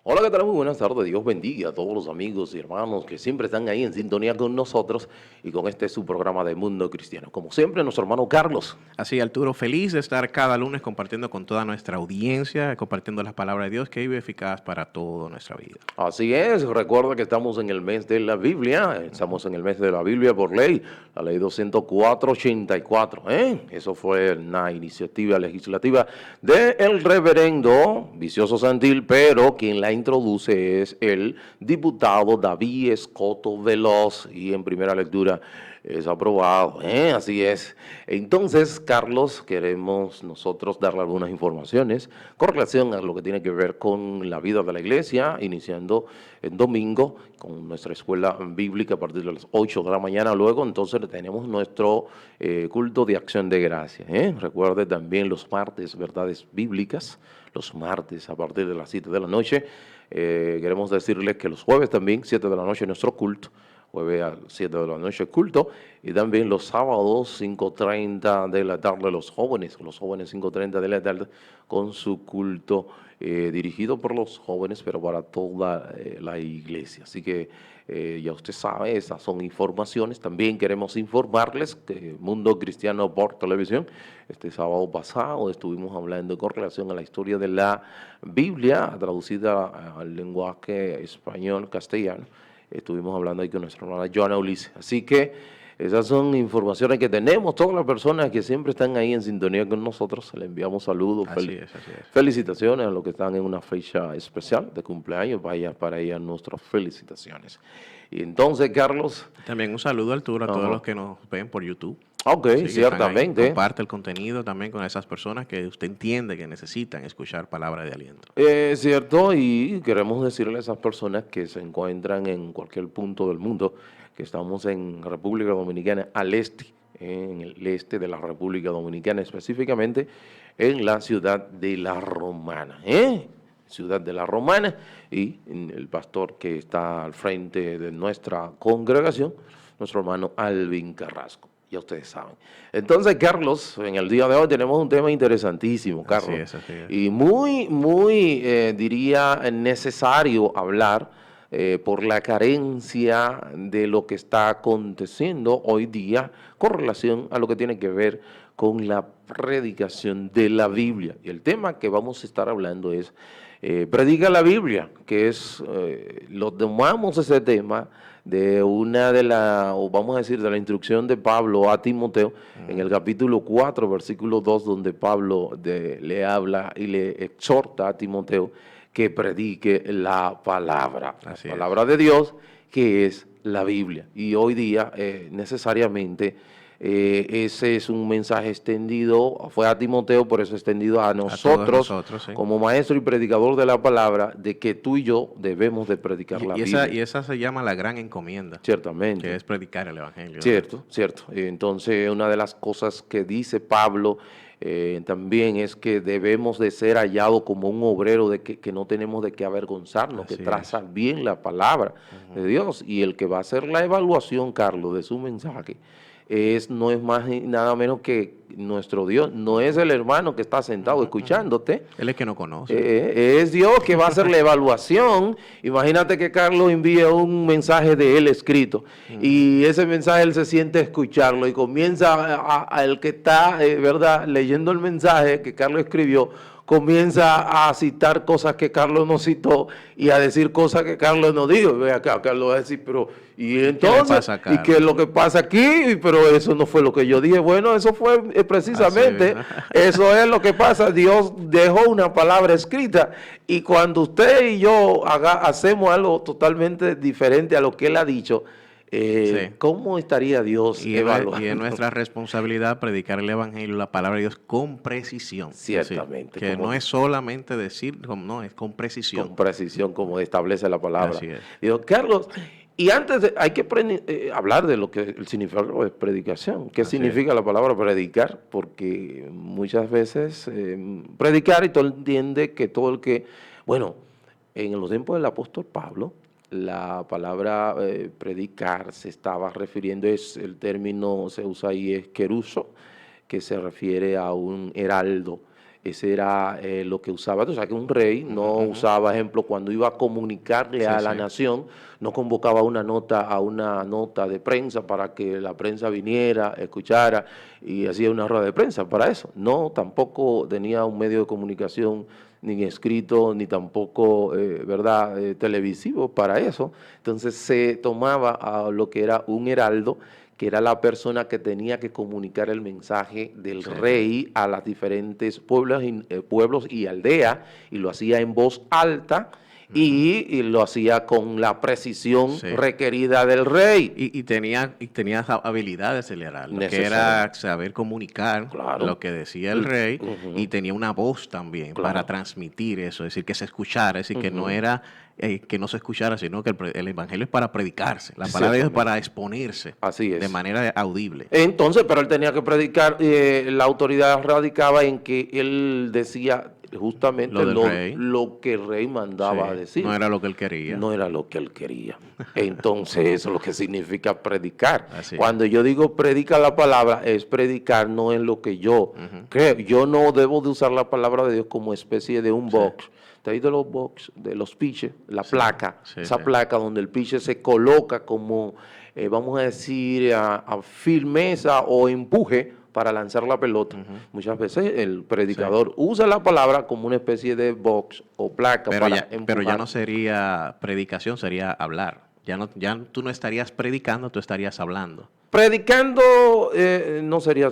Hola, ¿qué tal? Muy buenas tardes. Dios bendiga a todos los amigos y hermanos que siempre están ahí en sintonía con nosotros y con este su programa de Mundo Cristiano. Como siempre, nuestro hermano Carlos. Así, Arturo, feliz de estar cada lunes compartiendo con toda nuestra audiencia, compartiendo las palabras de Dios que vive eficaz para toda nuestra vida. Así es, recuerda que estamos en el mes de la Biblia, estamos en el mes de la Biblia por ley, la ley 204/84. Eso fue una iniciativa legislativa del reverendo Vicioso Santil, pero quien la introduce es el diputado David Escoto Veloz y en primera lectura es aprobado, así es. Entonces, Carlos, queremos nosotros darle algunas informaciones con relación a lo que tiene que ver con la vida de la iglesia, iniciando el domingo con nuestra escuela bíblica a partir de las 8 de la mañana. Luego, entonces, tenemos nuestro culto de acción de gracia. Recuerde también los martes, verdades bíblicas, los martes a partir de las 7 de la noche. Queremos decirles que los jueves también, 7 de la noche, nuestro culto. Jueves a 7 de la noche culto, y también los sábados 5:30 de la tarde los jóvenes 5:30 de la tarde con su culto dirigido por los jóvenes, pero para toda la iglesia. Así que ya usted sabe, esas son informaciones. También queremos informarles que Mundo Cristiano por Televisión, este sábado pasado estuvimos hablando con relación a la historia de la Biblia, traducida al lenguaje español, castellano. Estuvimos hablando ahí con nuestra hermana Joana Ulises. Así que esas son informaciones que tenemos. Todas las personas que siempre están ahí en sintonía con nosotros, le enviamos saludos, Así es. felicitaciones a los que están en una fecha especial de cumpleaños. Vaya para ellas nuestras felicitaciones. Y entonces, Carlos. También un saludo, Arturo, a todos Ajá. los que nos ven por YouTube. Ok, Sí, que ciertamente. comparte el contenido también con esas personas que usted entiende que necesitan escuchar palabras de aliento. Es cierto, y queremos decirle a esas personas que se encuentran en cualquier punto del mundo que estamos en República Dominicana, al este, en el este de la República Dominicana, específicamente en la ciudad de La Romana, ciudad de La Romana, y el pastor que está al frente de nuestra congregación, nuestro hermano Alvin Carrasco. Ya ustedes saben. Entonces, Carlos, en el día de hoy tenemos un tema interesantísimo, Carlos. Así es. Y muy, diría, necesario hablar por la carencia de lo que está aconteciendo hoy día con relación a lo que tiene que ver con la predicación de la Biblia. Y el tema que vamos a estar hablando es predica la Biblia, que es, lo tomamos ese tema de una de la, o vamos a decir, de la instrucción de Pablo a Timoteo, en el capítulo 4, versículo 2, donde Pablo le habla y le exhorta a Timoteo que predique la palabra de Dios, que es la Biblia. Y hoy día, necesariamente, ese es un mensaje extendido, fue a Timoteo, por eso extendido a nosotros, Sí. como maestro y predicador de la palabra, de que tú y yo debemos de predicar la Biblia. Y esa se llama la gran encomienda. Ciertamente. Que es predicar el Evangelio. Cierto. Entonces, una de las cosas que dice Pablo también es que debemos de ser hallados como un obrero de que no tenemos de qué avergonzarnos, Así que traza bien la palabra de Dios. Y el que va a hacer la evaluación, Carlos, de su mensaje, no es más ni nada menos que nuestro Dios. No es el hermano que está sentado escuchándote. Él es que no conoce. Es Dios que va a hacer la evaluación. Imagínate que Carlos envía un mensaje de él escrito y ese mensaje él se siente a escucharlo y comienza el que está, ¿verdad?, leyendo el mensaje que Carlos escribió, comienza a citar cosas que Carlos no citó y a decir cosas que Carlos no dijo. Ve acá, Carlos va a decir, pero ¿y entonces? ¿Y qué es lo que pasa aquí? Pero eso no fue lo que yo dije. Bueno, eso fue precisamente, eso es lo que pasa. Dios dejó una palabra escrita y cuando usted y yo hacemos algo totalmente diferente a lo que Él ha dicho, ¿cómo estaría Dios evaluando? Y es nuestra responsabilidad predicar el Evangelio, la palabra de Dios, con precisión. Ciertamente. Que no es solamente decir, no, es con precisión. Con precisión, como establece la palabra. Así es. Digo, Carlos, y antes hay que hablar de lo que el significado de predicación. ¿Qué significa la palabra predicar? Porque muchas veces predicar, y todo entiende que todo el que, bueno, en los tiempos del apóstol Pablo, la palabra predicar se estaba refiriendo, el término se usa ahí, es queruso, que se refiere a un heraldo. Ese era lo que usaba. O sea, que un rey no usaba, ejemplo, cuando iba a comunicarle Sí, a la sí. nación, no convocaba a una nota de prensa para que la prensa viniera, escuchara y hacía una rueda de prensa para eso. No, tampoco tenía un medio de comunicación ni escrito, ni tampoco, ¿verdad?, televisivo para eso. Entonces se tomaba a lo que era un heraldo, que era la persona que tenía que comunicar el mensaje del Sí. rey a las diferentes pueblos y aldeas, y lo hacía en voz alta y lo hacía con la precisión Sí. requerida del rey. Y tenía habilidades el heraldo, que era Necesariamente. saber comunicar Claro. lo que decía el rey, y Ujú. tenía una voz también para Claro. transmitir eso, es decir, que se escuchara, es decir, que no Ujú. era que no se escuchara, sino que el evangelio es para predicarse, la palabra de Dios es Ciertamente. para exponerse Así de es. manera audible. Entonces, pero él tenía que predicar, la autoridad radicaba en que él decía justamente Lo del rey, lo que el rey mandaba a sí, no decir, era lo que él quería. no era lo que él quería. Entonces, eso es lo que significa predicar. Así es. Cuando yo digo predica la palabra, es predicar, no es lo que yo creo. Yo no debo de usar la palabra de Dios como especie de un Sí, box. ¿Te has visto los box, de los pitches? La sí, placa, sí, esa sí. placa donde el pitcher se coloca como, vamos a decir, a firmeza o empuje para lanzar la pelota. Muchas veces el Sí. predicador usa la palabra como una especie de box o placa Pero para ya no empujar. sería predicación, sería hablar. Ya tú no estarías predicando, tú estarías hablando. Predicando no sería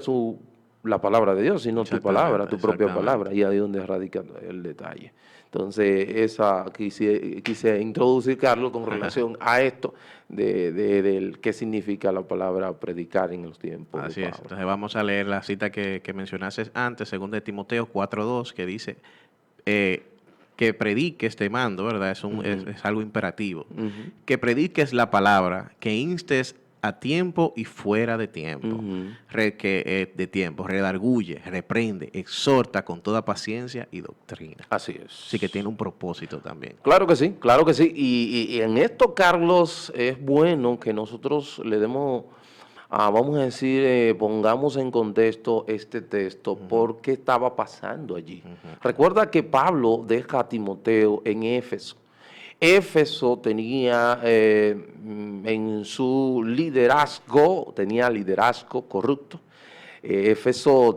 la palabra de Dios, sino tu palabra, Exactamente, tu propia exactamente. palabra, y ahí es donde radica el detalle. Entonces, esa quise introducir, Carlos, con relación a esto del qué significa la palabra predicar en los tiempos de Así es. Pablo. Entonces vamos a leer la cita que mencionaste antes, según de Timoteo 4:2, que dice eh, que prediques, te mando, ¿verdad? Es algo imperativo. Ujú, Que prediques la palabra, que instes a tiempo y fuera de tiempo. ujú. De tiempo, redarguye, reprende, exhorta con toda paciencia y doctrina. Así Así que es. tiene un propósito también. Claro que sí, claro que sí. Y en esto, Carlos, es bueno que nosotros le demos, vamos a decir, pongamos en contexto este texto, por qué estaba pasando allí. Recuerda que Pablo deja a Timoteo en Éfeso. Éfeso tenía en su liderazgo, tenía liderazgo corrupto. Éfeso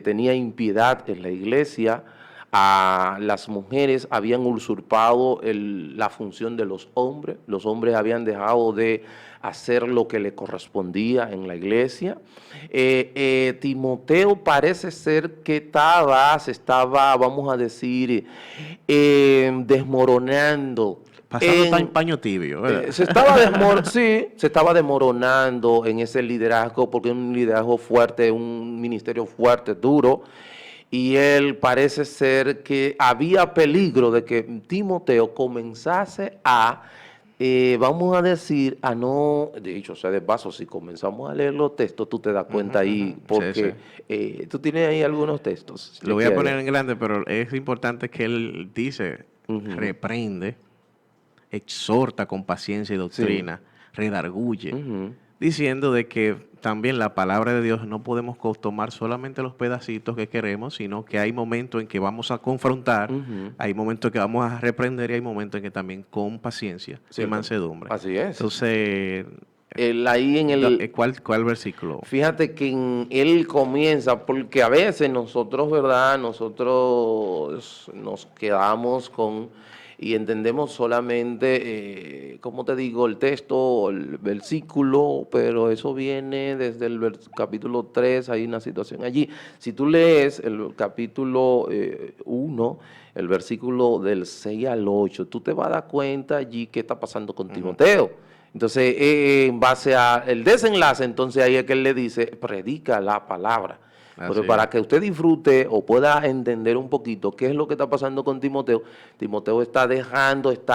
tenía impiedad en la iglesia. Las mujeres habían usurpado la función de los hombres habían dejado de hacer lo que le correspondía en la iglesia. Timoteo parece ser que se estaba, vamos a decir, desmoronando. Pasando paño tibio, ¿verdad? Sí, se estaba desmoronando en ese liderazgo, porque es un liderazgo fuerte, un ministerio fuerte, duro, y él parece ser que había peligro de que Timoteo comenzase vamos a decir, a no, de hecho, o sea, de paso, si comenzamos a leer los textos, tú te das cuenta ahí, Sí, sí. porque tú tienes ahí algunos textos. Lo voy a poner Chequea. en grande, pero es importante que él dice, Ujú. reprende, exhorta con paciencia y Sí. doctrina, redarguye, Ujú. diciendo de que también la palabra de Dios no podemos tomar solamente los pedacitos que queremos, sino que hay momentos en que vamos a confrontar, Ujú. hay momentos que vamos a reprender y hay momentos en que también con paciencia y Cierto. mansedumbre. Así es. Entonces, Ahí en el, ¿cuál versículo? fíjate que él comienza, porque a veces nosotros, ¿verdad? Nosotros nos quedamos y entendemos solamente, ¿cómo te digo? El texto, el versículo, pero eso viene desde el capítulo 3, hay una situación allí. Si tú lees el capítulo 1, el versículo del 6 al 8, tú te vas a dar cuenta allí qué está pasando con Timoteo. Entonces, en base al desenlace, entonces ahí es que él le dice, predica la palabra. Pero Así es. para que usted disfrute o pueda entender un poquito qué es lo que está pasando con Timoteo, Timoteo está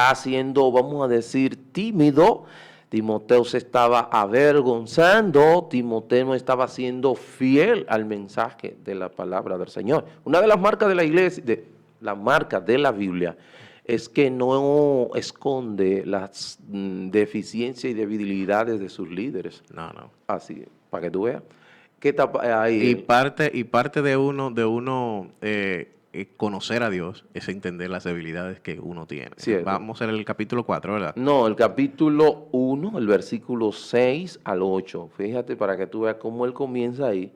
haciendo, vamos a decir, tímido. Timoteo se estaba avergonzando, Timoteo no estaba siendo fiel al mensaje de la palabra del Señor. Una de las marcas de la iglesia, la marca de la Biblia, es que no esconde las deficiencias y debilidades de sus líderes. No, no. Así, para que tú veas, ¿Qué está ahí? Y parte de uno conocer a Dios es entender las debilidades que uno tiene. Cierto. Vamos en el capítulo 4, ¿verdad? No, el capítulo 1, el versículo 6 al 8. Fíjate para que tú veas cómo él comienza ahí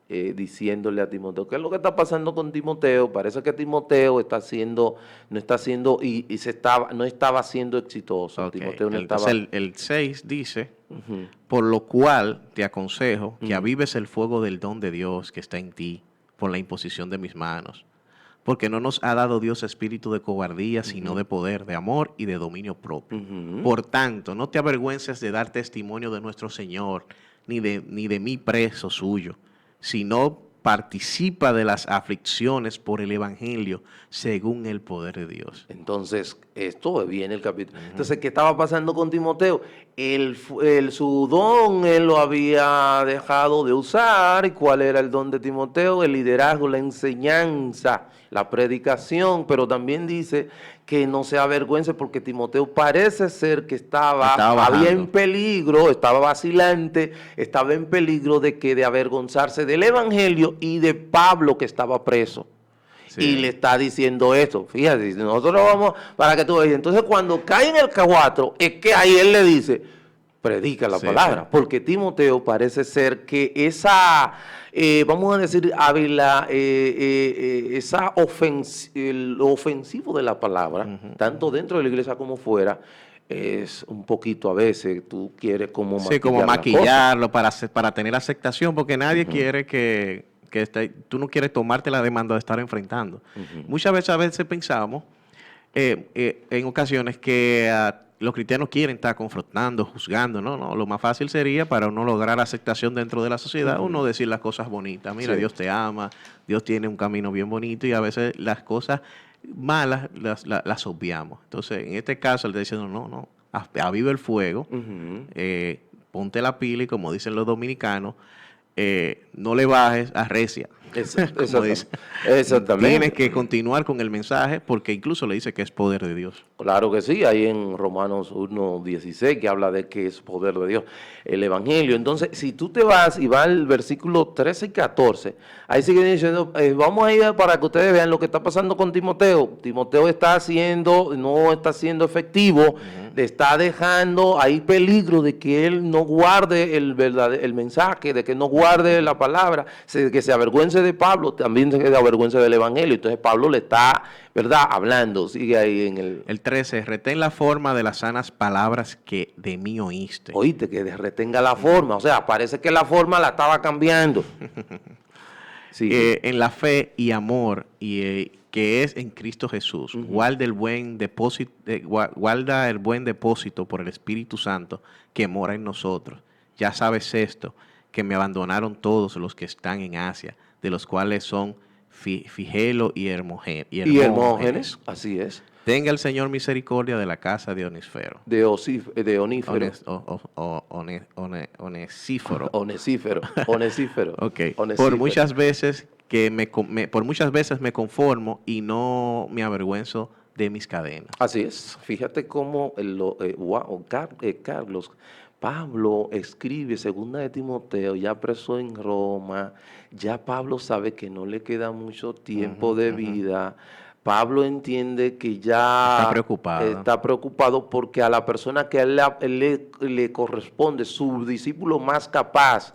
diciéndole a Timoteo, ¿qué es lo que está pasando con Timoteo? Parece que Timoteo no está haciendo no estaba siendo exitoso. Ok. Timoteo no Entonces estaba. el 6 dice, Ujú, por lo cual te aconsejo que ujú. avives el fuego del don de Dios que está en ti por la imposición de mis manos. Porque no nos ha dado Dios espíritu de cobardía, sino de poder, de amor y de dominio propio. Ujú. Por tanto, no te avergüences de dar testimonio de nuestro Señor, ni de mí preso suyo, sino participa de las aflicciones por el Evangelio según el poder de Dios. Entonces, esto viene el capítulo. Entonces, ¿qué estaba pasando con Timoteo? Su don él lo había dejado de usar. ¿Y cuál era el don de Timoteo? El liderazgo, la enseñanza, la predicación. Pero también dice que no se avergüence porque Timoteo parece ser que había en bajando. peligro, estaba vacilante, estaba en peligro de avergonzarse del evangelio y de Pablo que estaba preso. Sí. Y le está diciendo esto. Fíjate, nosotros vamos para que tú veas. Entonces, cuando cae en el K4, es que ahí él le dice, predica la Sí, palabra. sí. Porque Timoteo parece ser que vamos a decir, lo ofensivo de la palabra, tanto dentro de la iglesia como fuera, es un poquito a veces, tú quieres como Sí, como maquillar la cosa. maquillarlo para tener aceptación, porque nadie quiere tú no quieres tomarte la demanda de estar enfrentando. Muchas veces, a veces pensamos, en ocasiones, que los cristianos quieren estar confrontando, juzgando, no, lo más fácil sería para uno lograr aceptación dentro de la sociedad, uno decir las cosas bonitas, mira, Sí. Dios te ama, Dios tiene un camino bien bonito, y a veces las cosas malas las obviamos. Entonces, en este caso, él está diciendo, no, aviva el fuego, Ujú. ponte la pila y, como dicen los dominicanos, no le bajes, arrecia. Como dice. Exactamente. Tienes que continuar con el mensaje, porque incluso le dice que es poder de Dios. Claro que sí, ahí en Romanos 1:16 que habla de que es poder de Dios el Evangelio. Entonces, si tú te vas y vas al versículo 13 y 14, ahí sigue diciendo, vamos a ir para que ustedes vean lo que está pasando con Timoteo. Timoteo no está siendo efectivo, le está dejando, hay peligro de que él no guarde el mensaje, de que no guarde la palabra, que se avergüence de Pablo, también se avergüence del Evangelio. Entonces Pablo le está, ¿verdad?, hablando, sigue ahí en El 13, retén la forma de las sanas palabras que de mí oíste. Oíste, que retenga la forma. O sea, parece que la forma la estaba cambiando. Sigue. En la fe y amor que es en Cristo Jesús. Guarda el buen depósito por el Espíritu Santo que mora en nosotros. Ya sabes esto, que me abandonaron todos los que están en Asia, de los cuales son Figelo y Y Hermógenes, así es. Tenga el Señor misericordia de la casa de Onísfero. De Onífero. Onesíforo. Onesífero. Ok. Onesífero. Por muchas veces me conformo y no me avergüenzo de mis cadenas. Así es. Fíjate cómo Carlos, Pablo escribe segunda de Timoteo, ya preso en Roma, ya Pablo sabe que no le queda mucho tiempo de vida. Pablo entiende que ya está preocupado porque a la persona que a él le corresponde, su discípulo más capaz,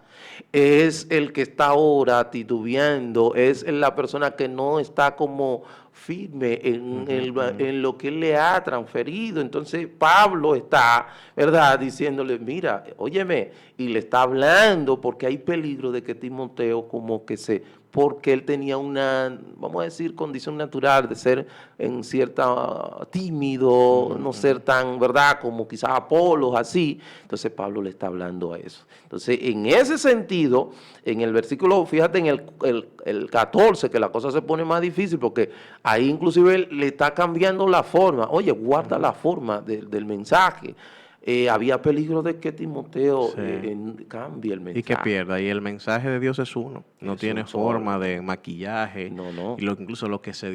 es el que está ahora titubeando, es la persona que no está como firme en lo que él le ha transferido. Entonces Pablo está, ¿verdad?, diciéndole, mira, óyeme, y le está hablando porque hay peligro de que Timoteo porque él tenía una, vamos a decir, condición natural de ser en cierta tímido, no ser tan, ¿verdad?, como quizás Apolos, así. Entonces Pablo le está hablando a eso. Entonces, en ese sentido, en el versículo, fíjate en el 14, que la cosa se pone más difícil, porque ahí inclusive le está cambiando la forma. Oye, guarda la forma del mensaje. Había peligro de que Timoteo cambie el mensaje. Y que pierda. Y el mensaje de Dios es uno. No Es tiene un forma solo. de maquillaje. No. Y incluso lo que se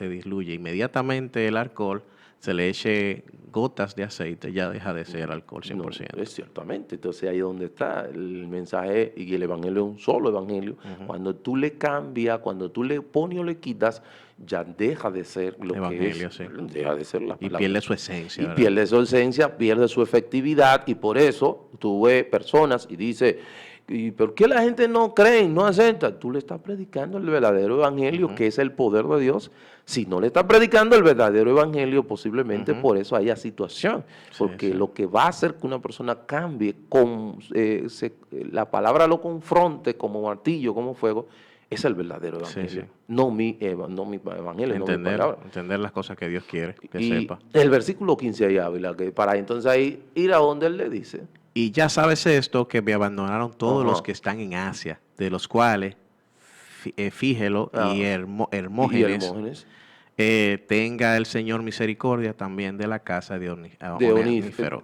disluye. Inmediatamente el alcohol se le eche gotas de aceite, ya deja de ser alcohol 100%. No, es ciertamente. Entonces ahí es donde está el mensaje, y el evangelio es un solo evangelio. Cuando tú le cambias, cuando tú le pones o le quitas, ya deja de ser lo Evangelio, que es. sí. Deja de ser la Y palabra. pierde su esencia, Y ¿verdad? pierde su esencia, pierde su efectividad, y por eso tú ves personas y dices, ¿y por qué la gente no cree, no acepta? Tú le estás predicando el verdadero evangelio, que es el poder de Dios. Si no le estás predicando el verdadero evangelio, posiblemente por eso haya situación. Porque sí. lo que va a hacer que una persona cambie, la palabra lo confronte como martillo, como fuego, es el verdadero evangelio. Sí. No mi evangelio, no mi palabra. Entender las cosas que Dios quiere que Y sepa. el versículo 15 ahí Ávila, que para entonces ahí ir a donde él le dice. Y ya sabes esto, que me abandonaron todos los Ajá. que están en Asia, de los cuales Fígelo y Ajá. Y Hermógenes, Hermógenes, tenga el Señor misericordia también de la casa de de ajá, Onesífero.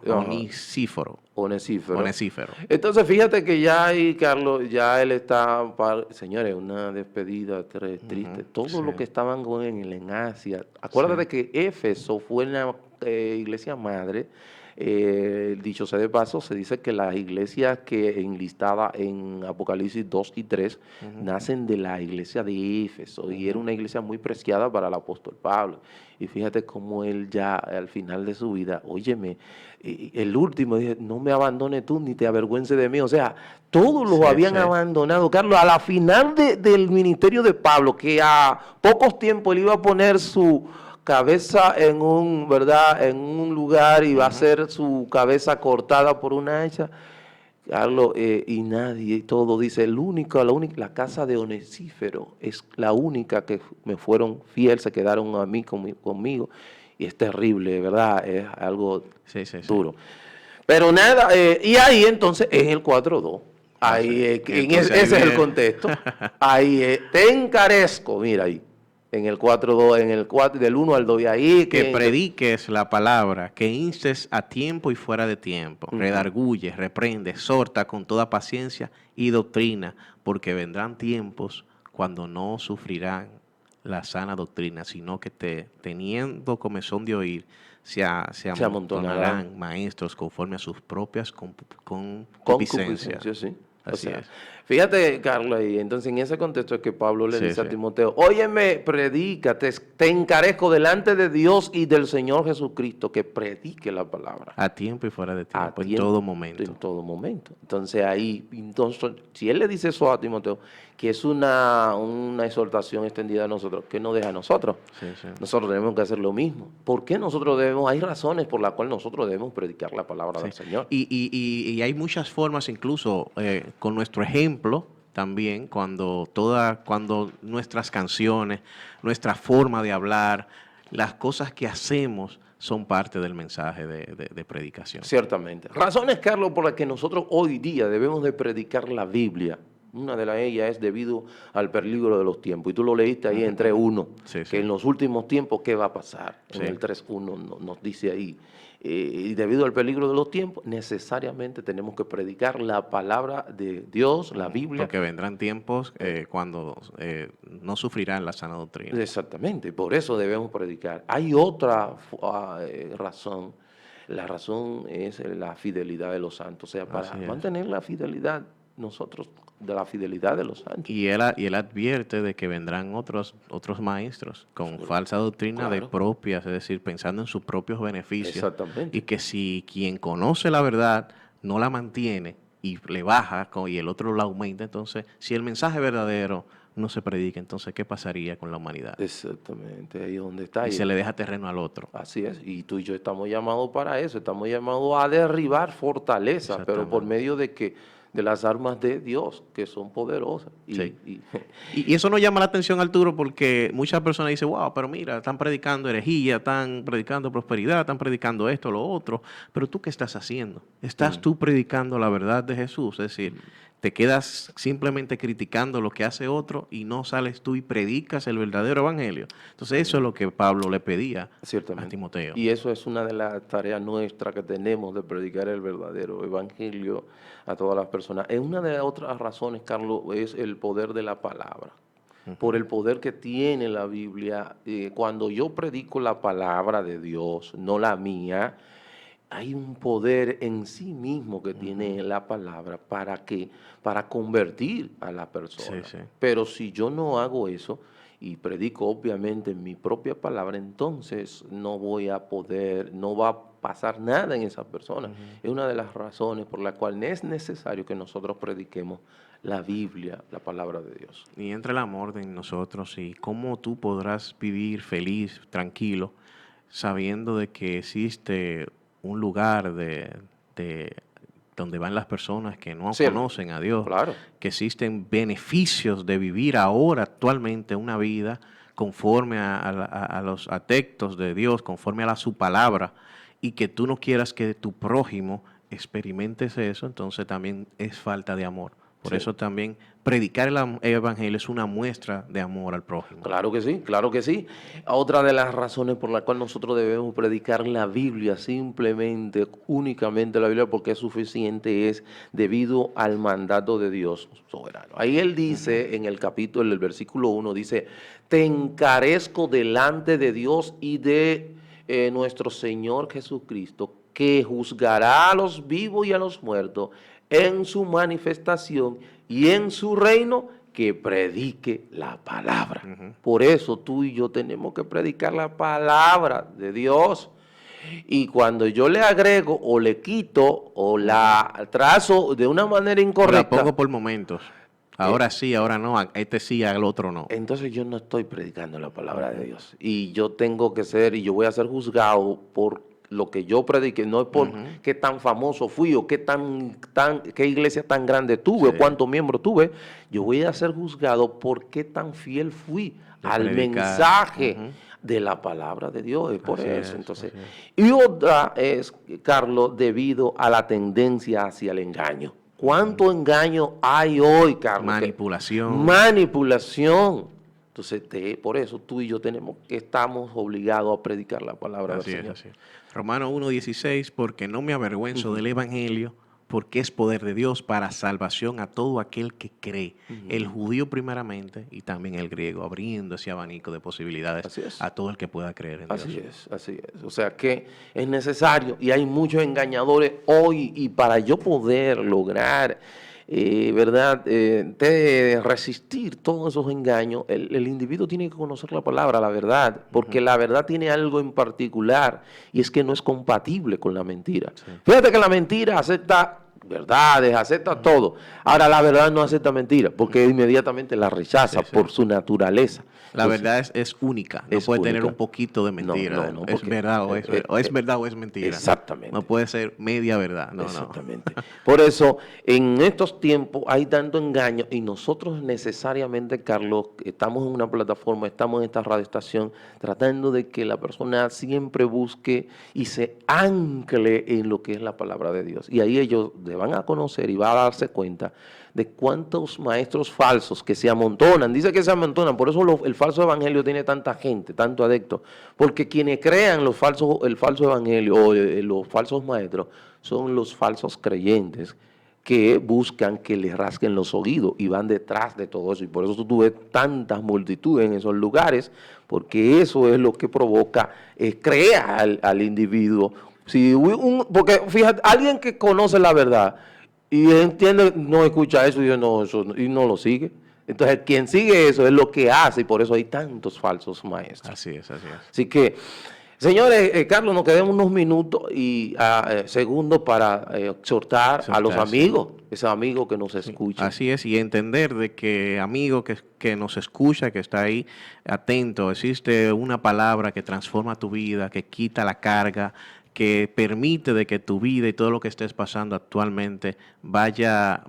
Onesífero. Entonces fíjate que ya ahí, Carlos, ya él está, señores, una despedida triste. Todo Sí, lo que estaban con él en Asia. sí. Acuérdate que Éfeso fue una iglesia madre. Dicho sea de paso, se dice que las iglesias que enlistadas en Apocalipsis 2 y 3 nacen de la iglesia de Éfeso, y era una iglesia muy preciada para el apóstol Pablo. Y fíjate cómo él ya al final de su vida, óyeme, el último dice, no me abandones tú ni te avergüences de mí. O sea, todos los Sí, habían sí. abandonado. Carlos, a la final del ministerio de Pablo, que a pocos tiempos él iba a poner su cabeza en un, ¿verdad?, en un lugar, y va a ser su cabeza cortada por una hacha. Carlos, y nadie, y todo dice, la casa de Onesífero es la única que me fueron fiel, se quedaron a mí conmigo, y es terrible, ¿verdad? Es algo Sí. duro. Pero nada, y ahí entonces en el 4.2, ahí, Entonces ahí ese es el viene. contexto, ahí te encarezco, mira ahí, en el 4.2, en el 4, del 1 al 2, y ahí Que prediques la palabra, que instes a tiempo y fuera de tiempo, redarguye, reprende, exhorta con toda paciencia y doctrina, porque vendrán tiempos cuando no sufrirán la sana doctrina, sino que teniendo comezón de oír, se se amontonarán. amontonarán maestros conforme a sus propias concupiscencias. Concupiscencia, sí. Así es. Fíjate, Carlos, y entonces en ese contexto es que Pablo le Sí, dice a sí. Timoteo, óyeme, predica, te encarezco delante de Dios y del Señor Jesucristo, que predique la palabra. A tiempo y fuera de A tiempo, en tiempo, todo momento. En todo momento. Entonces ahí, si él le dice eso a Timoteo, que es una exhortación extendida a nosotros, ¿qué nos deja a nosotros? Sí. Nosotros tenemos que hacer lo mismo. ¿Por qué nosotros hay razones por las cuales nosotros debemos predicar la palabra del Señor? Y hay muchas formas, incluso con nuestro ejemplo también, cuando nuestras canciones, nuestra forma de hablar, las cosas que hacemos son parte del mensaje de predicación. Ciertamente. Razones, Carlos, por las que nosotros hoy día debemos de predicar la Biblia. Una de ellas es debido al peligro de los tiempos. Y tú lo leíste ahí en 3.1, que en los últimos tiempos, ¿qué va a pasar? En el 3.1 nos dice ahí. Y debido al peligro de los tiempos, necesariamente tenemos que predicar la palabra de Dios, la Biblia. Porque vendrán tiempos cuando no sufrirán la sana doctrina. Exactamente, por eso debemos predicar. Hay otra razón. La razón es la fidelidad de los santos. O sea, para mantener la fidelidad nosotros, de la fidelidad de los santos. Y él advierte de que vendrán otros maestros con falsa doctrina de propias, es decir, pensando en sus propios beneficios. Exactamente. Y que si quien conoce la verdad no la mantiene y le baja y el otro la aumenta, entonces, si el mensaje verdadero no se predica, entonces, ¿qué pasaría con la humanidad? Exactamente, ahí es donde está. Y se le deja terreno al otro. Así es, y tú y yo estamos llamados para eso, estamos llamados a derribar fortalezas, pero por medio de las armas de Dios, que son poderosas. Y eso nos llama la atención, Arturo, porque muchas personas dicen, wow, pero mira, están predicando herejía, están predicando prosperidad, están predicando esto, lo otro, pero ¿tú qué estás haciendo? ¿Estás tú predicando la verdad de Jesús? Es decir, te quedas simplemente criticando lo que hace otro y no sales tú y predicas el verdadero evangelio. Entonces eso es lo que Pablo le pedía a Timoteo. Y eso es una de las tareas nuestras que tenemos, de predicar el verdadero evangelio a todas las personas. Una de las otras razones, Carlos, es el poder de la palabra. por el poder que tiene la Biblia. Cuando yo predico la palabra de Dios, no la mía, hay un poder en sí mismo que tiene la palabra para convertir a la persona. Sí, sí. Pero si yo no hago eso y predico obviamente mi propia palabra, entonces no voy a poder, no va a pasar nada en esa persona. Es una de las razones por la cual es necesario que nosotros prediquemos la Biblia, la palabra de Dios. Y entra el amor en nosotros y cómo tú podrás vivir feliz, tranquilo, sabiendo de que existe un lugar de donde van las personas que no Cielo. conocen a Dios, Claro. que existen beneficios de vivir ahora, actualmente, una vida conforme a los textos de Dios, conforme a su palabra, y que tú no quieras que tu prójimo experimentes eso, entonces también es falta de amor. Por Sí. eso también predicar el evangelio es una muestra de amor al prójimo. Claro que sí, claro que sí. Otra de las razones por las cuales nosotros debemos predicar la Biblia, simplemente, únicamente la Biblia, porque es suficiente, es debido al mandato de Dios soberano. Ahí él dice, en el capítulo, en el versículo 1, dice, te encarezco delante de Dios y de nuestro Señor Jesucristo, que juzgará a los vivos y a los muertos en su manifestación y en su reino, que predique la palabra. Por eso tú y yo tenemos que predicar la palabra de Dios. Y cuando yo le agrego o le quito o la trazo de una manera O la incorrecta, pongo por momentos. Ahora sí, ahora no, este sí, al otro no. entonces yo no estoy predicando la palabra de Dios. Y yo tengo que ser, y yo voy a ser juzgado por lo que yo prediqué, no es por qué tan famoso fui o qué qué iglesia tan grande tuve o cuántos miembros tuve. Yo voy a ser juzgado por qué tan fiel fui al predicar. mensaje de la palabra de Dios. Es por Así eso. es, Entonces, así y otra es, Carlos, debido a la tendencia hacia el engaño. ¿Cuánto engaño hay hoy, Carlos? Manipulación. Manipulación. Entonces, por eso tú y yo estamos obligados a predicar la palabra Así del es, Señor. así es. Romanos 1:16, porque no me avergüenzo del evangelio, porque es poder de Dios para salvación a todo aquel que cree, el judío primeramente y también el griego, abriendo ese abanico de posibilidades Así es. a todo el que pueda creer en Así Dios. es, así es. O sea que es necesario y hay muchos engañadores hoy y para yo poder lograr, ¿verdad?, resistir todos esos engaños, el individuo tiene que conocer la palabra, la verdad, porque la verdad tiene algo en particular y es que no es compatible con la mentira. Sí. Fíjate que la mentira acepta verdades, acepta todo. Ahora la verdad no acepta mentira porque inmediatamente la rechaza por su naturaleza. La verdad es única, no es puede tener única. un poquito de mentira. No, Es porque, verdad o es verdad o es mentira. Exactamente. No puede ser media verdad. No, Exactamente. Por eso, en estos tiempos hay tanto engaño y nosotros necesariamente, Carlos, estamos en una plataforma, estamos en esta radioestación, tratando de que la persona siempre busque y se ancle en lo que es la palabra de Dios. Y ahí ellos van a conocer y va a darse cuenta de cuántos maestros falsos que se amontonan. Dice que se amontonan, por eso el falso evangelio tiene tanta gente, tanto adepto, porque quienes crean el falso evangelio o los falsos maestros son los falsos creyentes que buscan que les rasquen los oídos y van detrás de todo eso. Y por eso tú ves tantas multitudes en esos lugares, porque eso es lo que provoca, crea al individuo. Porque fíjate, alguien que conoce la verdad y entiende, no escucha eso y dice, no, y no lo sigue. Entonces, quien sigue eso es lo que hace y por eso hay tantos falsos maestros. Así es, así es. Así que, señores, Carlos, nos quedan unos minutos y segundos para exhortar a los amigos, esos amigos que nos escuchan. Así es, y entender de que amigo que nos escucha, que está ahí atento, existe una palabra que transforma tu vida, que quita la carga, que permite de que tu vida y todo lo que estés pasando actualmente vaya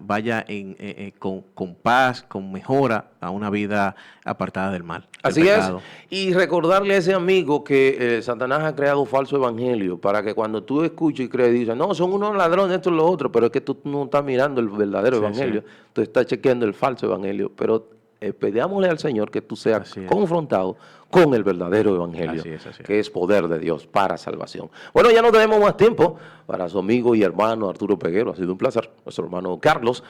con paz, con mejora a una vida apartada del mal. Así es, y recordarle a ese amigo que Satanás ha creado falso evangelio para que cuando tú escuches y crees y dices, no, son unos ladrones, esto es lo otro, pero es que tú no estás mirando el verdadero evangelio, tú estás chequeando el falso evangelio, pero pedámosle al Señor que tú seas confrontado con el verdadero evangelio, que es poder de Dios para salvación. Bueno, ya no tenemos más tiempo para su amigo y hermano Arturo Peguero. Ha sido un placer. Nuestro hermano Carlos.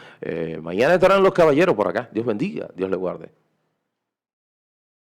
Mañana estarán los caballeros por acá. Dios bendiga, Dios le guarde.